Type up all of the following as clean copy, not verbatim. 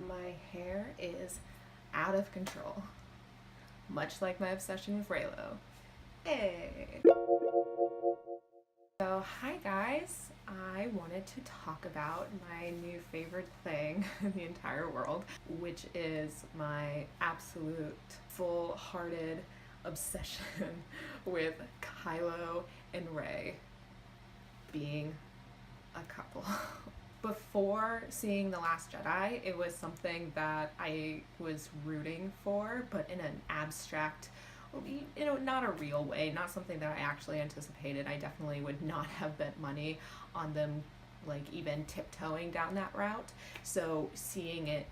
My hair is out of control, much like my obsession with Reylo. Hey! So, hi guys! I wanted to talk about my new favorite thing in the entire world, which is my absolute full-hearted obsession with Kylo and Rey being a couple. Before seeing The Last Jedi, it was something that I was rooting for, but in an abstract, not a real way, not something that I actually anticipated. I definitely would not have bet money on them, like, even tiptoeing down that route. So seeing it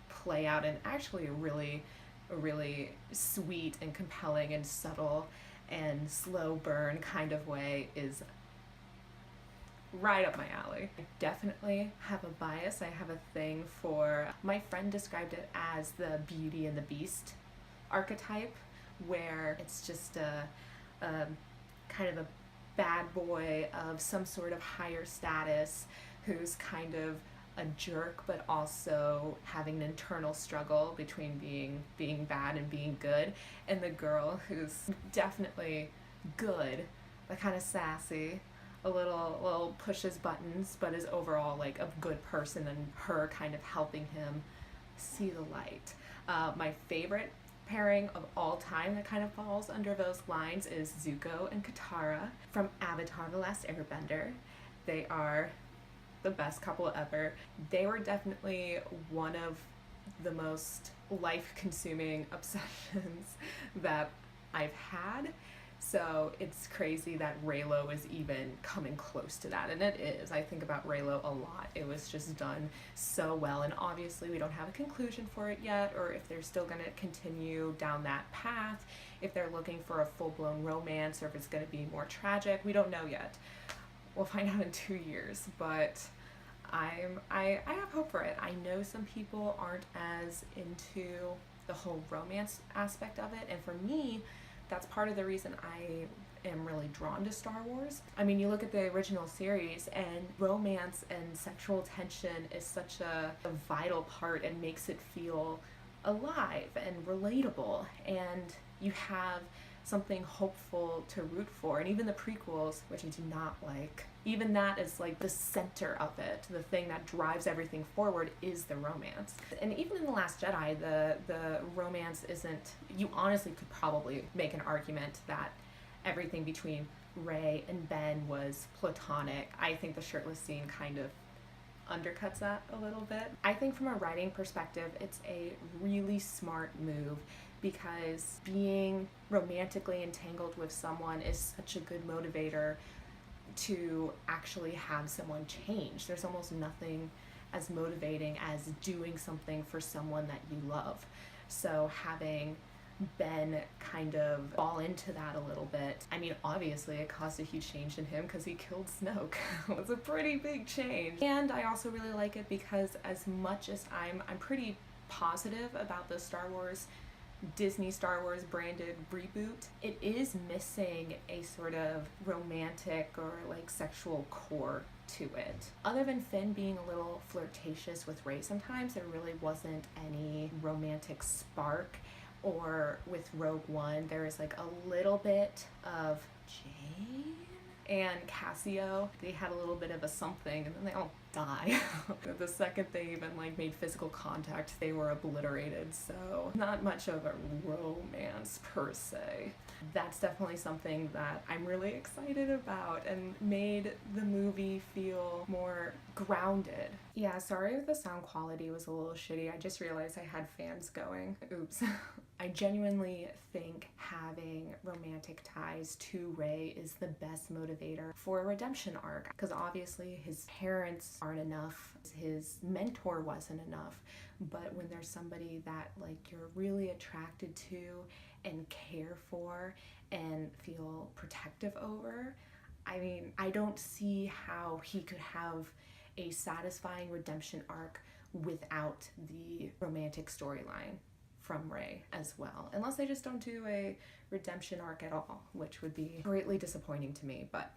play out in actually a really sweet and compelling and subtle and slow burn kind of way is right up my alley. I definitely have a bias. I have a thing for, my friend described it as the Beauty and the Beast archetype, where it's just a kind of a bad boy of some sort of higher status who's kind of a jerk, but also having an internal struggle between being bad and being good, and the girl who's definitely good, but kind of sassy, a little pushes buttons, but is overall like a good person, and her kind of helping him see the light. My favorite pairing of all time that kind of falls under those lines is Zuko and Katara from Avatar: The Last Airbender. They are the best couple ever. They were definitely one of the most life-consuming obsessions that I've had. So it's crazy that Reylo is even coming close to that, and it is. I think about Reylo a lot. It was just done so well, and obviously we don't have a conclusion for it yet, or if they're still going to continue down that path, if they're looking for a full-blown romance, or if it's going to be more tragic. We don't know yet. We'll find out in 2 years, but I have hope for it. I know some people aren't as into the whole romance aspect of it, and for me, that's part of the reason I am really drawn to Star Wars. I mean, you look at the original series, and romance and sexual tension is such a vital part and makes it feel alive and relatable, and you have something hopeful to root for. And even the prequels, which I do not like, even that is like the center of it. The thing that drives everything forward is the romance. And even in The Last Jedi, the romance isn't, you honestly could probably make an argument that everything between Rey and Ben was platonic. I think the shirtless scene kind of undercuts that a little bit. I think from a writing perspective, it's a really smart move, because being romantically entangled with someone is such a good motivator to actually have someone change. There's almost nothing as motivating as doing something for someone that you love. So having Ben kind of fall into that a little bit. I mean, obviously it caused a huge change in him because he killed Snoke. It was a pretty big change. And I also really like it because as much as I'm pretty positive about the Disney Star Wars branded reboot, it is missing a sort of romantic or like sexual core to it. Other than Finn being a little flirtatious with Rey sometimes, there really wasn't any romantic spark. Or with Rogue One, there is like a little bit of Jane and Cassio. They had a little bit of a something, and then they all die. The second they even like made physical contact, they were obliterated. So not much of a romance per se. That's definitely something that I'm really excited about and made the movie feel more grounded. Yeah, sorry if the sound quality was a little shitty. I just realized I had fans going. Oops. I genuinely think having romantic ties to Rey is the best motivator for a redemption arc, because obviously his parents aren't enough, his mentor wasn't enough, but when there's somebody that like you're really attracted to and care for and feel protective over, I mean, I don't see how he could have a satisfying redemption arc without the romantic storyline from Rey as well, unless they just don't do a redemption arc at all, which would be greatly disappointing to me, but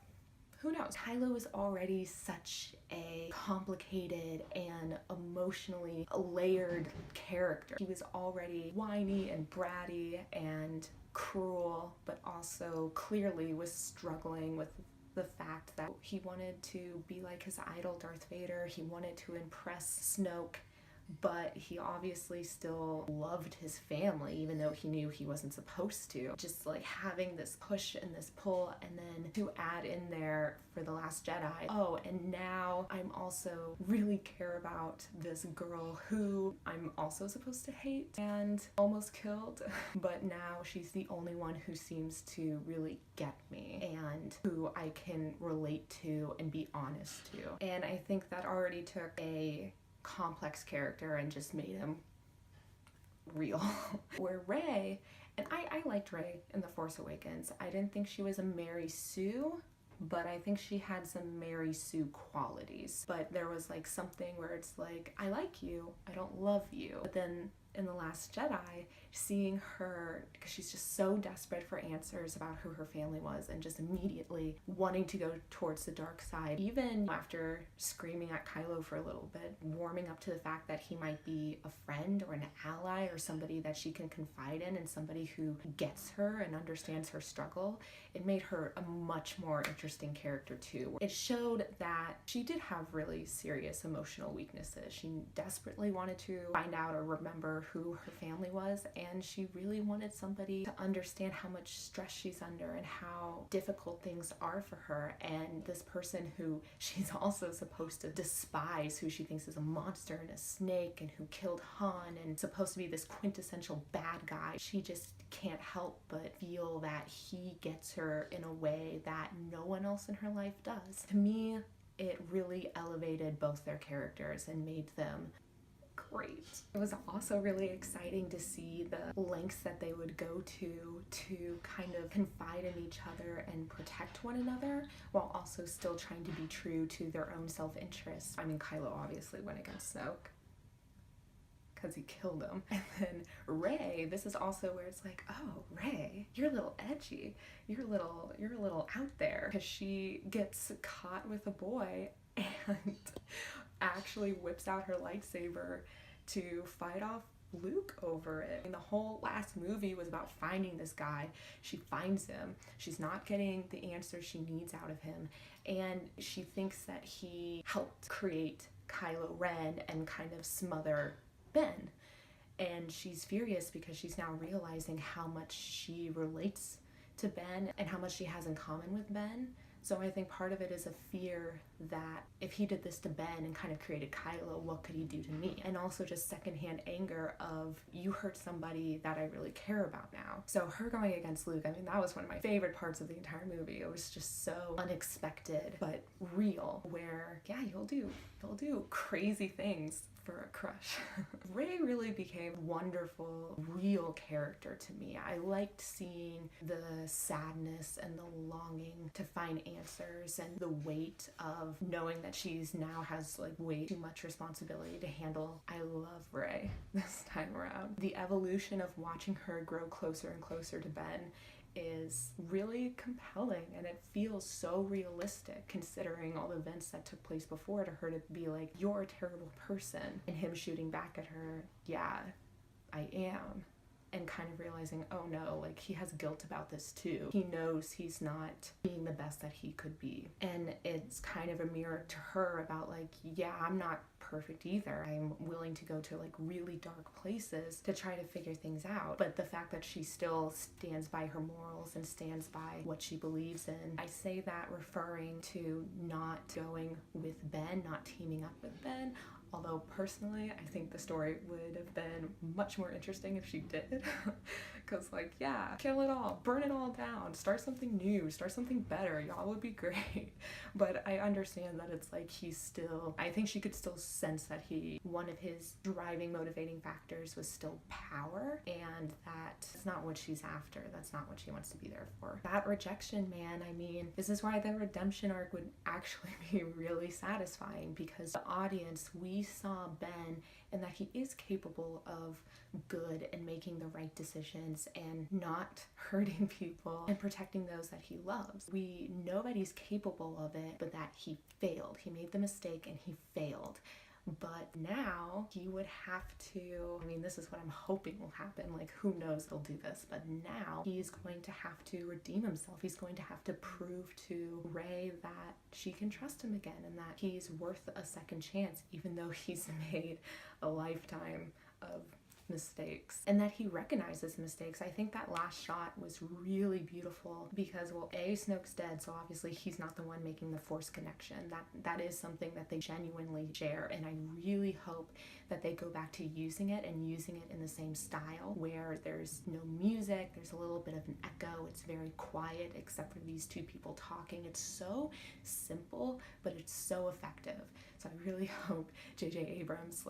who knows? Kylo is already such a complicated and emotionally layered character. He was already whiny and bratty and cruel, but also clearly was struggling with the fact that he wanted to be like his idol Darth Vader. He wanted to impress Snoke, but he obviously still loved his family, even though he knew he wasn't supposed to. Just like having this push and this pull, and then to add in there for The Last Jedi, oh, and now I'm also really care about this girl who I'm also supposed to hate and almost killed, but now she's the only one who seems to really get me and who I can relate to and be honest to. And I think that already took a complex character and just made him real. Where Rey, and I liked Rey in The Force Awakens. I didn't think she was a Mary Sue, but I think she had some Mary Sue qualities. But there was like something where it's like, I like you, I don't love you. But then in The Last Jedi, seeing her, because she's just so desperate for answers about who her family was and just immediately wanting to go towards the dark side, even after screaming at Kylo for a little bit, warming up to the fact that he might be a friend or an ally or somebody that she can confide in and somebody who gets her and understands her struggle, it made her a much more interesting character too. It showed that she did have really serious emotional weaknesses. She desperately wanted to find out or remember who her family was, and she really wanted somebody to understand how much stress she's under and how difficult things are for her. And this person who she's also supposed to despise, who she thinks is a monster and a snake and who killed Han and supposed to be this quintessential bad guy, she just can't help but feel that he gets her in a way that no one else in her life does. To me, it really elevated both their characters and made them great. It was also really exciting to see the lengths that they would go to kind of confide in each other and protect one another while also still trying to be true to their own self-interest. I mean, Kylo obviously went against Snoke because he killed him. And then Rey, this is also where it's like, oh, Rey, you're a little edgy. You're a little out there, because she gets caught with a boy and actually whips out her lightsaber to fight off Luke over it. And the whole last movie was about finding this guy. She finds him. She's not getting the answers she needs out of him. And she thinks that he helped create Kylo Ren and kind of smother Ben. And she's furious because she's now realizing how much she relates to Ben and how much she has in common with Ben. So I think part of it is a fear that if he did this to Ben and kind of created Kylo, what could he do to me? And also just secondhand anger of, you hurt somebody that I really care about now. So her going against Luke, I mean, that was one of my favorite parts of the entire movie. It was just so unexpected, but real, where, yeah, you'll do crazy things for a crush. Rey really became a wonderful, real character to me. I liked seeing the sadness and the longing to find answers and the weight of knowing that she's now has like way too much responsibility to handle. I love Rey this time around. The evolution of watching her grow closer and closer to Ben is really compelling, and it feels so realistic considering all the events that took place before, to her to be like, you're a terrible person, and him shooting back at her, yeah, I am. And kind of realizing, oh no, like he has guilt about this too. He knows he's not being the best that he could be. And it's kind of a mirror to her about like, yeah, I'm not perfect either. I'm willing to go to like really dark places to try to figure things out. But the fact that she still stands by her morals and stands by what she believes in, I say that referring to not going with Ben, not teaming up with Ben. Although personally, I think the story would have been much more interesting if she did. Because like, yeah, kill it all, burn it all down, start something new, start something better, y'all would be great. But I understand that it's like I think she could still sense that one of his driving, motivating factors was still power, and that's not what she's after. That's not what she wants to be there for. That rejection, man, I mean, this is why the redemption arc would actually be really satisfying, because the audience, we he saw Ben and that he is capable of good and making the right decisions and not hurting people and protecting those that he loves. We know that he's capable of it, but that he failed. He made the mistake and he failed. But now he would have to, I mean, this is what I'm hoping will happen. Like, who knows he'll do this, but now he's going to have to redeem himself. He's going to have to prove to Rey that she can trust him again and that he's worth a second chance, even though he's made a lifetime of mistakes and that he recognizes mistakes. I think that last shot was really beautiful because, well, Snoke's dead, so obviously he's not the one making the Force connection. That is something that they genuinely share, and I really hope that they go back to using it and using it in the same style where there's no music, there's a little bit of an echo, it's very quiet except for these two people talking. It's so simple, but it's so effective. So I really hope J.J. Abrams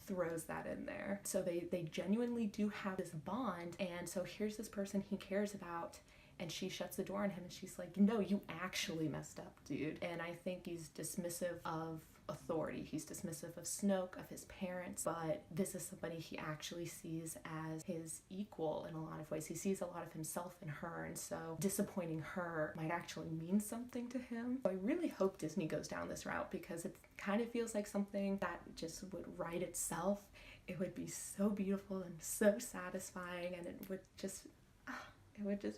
throws that in there. So they genuinely do have this bond, and so here's this person he cares about, and she shuts the door on him and she's like, no, you actually messed up, dude. And I think he's dismissive of authority. He's dismissive of Snoke, of his parents, but this is somebody he actually sees as his equal in a lot of ways. He sees a lot of himself in her, and so disappointing her might actually mean something to him. So I really hope Disney goes down this route because it kind of feels like something that just would write itself. It would be so beautiful and so satisfying, and it would just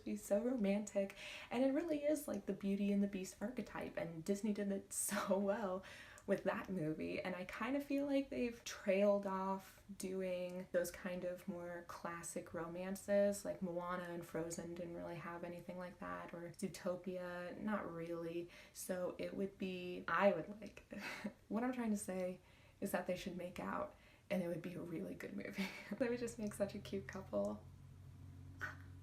be so romantic, and it really is like the Beauty and the Beast archetype, and Disney did it so well with that movie. And I kind of feel like they've trailed off doing those kind of more classic romances, like Moana and Frozen didn't really have anything like that, or Zootopia, not really. So it would be, I would like, what I'm trying to say is that they should make out, and it would be a really good movie. They would just make such a cute couple.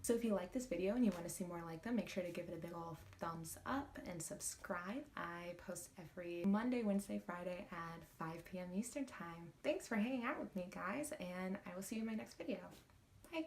So if you like this video and you want to see more like them, make sure to give it a big ol' thumbs up and subscribe. I post every Monday, Wednesday, Friday at 5 p.m. Eastern Time. Thanks for hanging out with me, guys, and I will see you in my next video. Bye!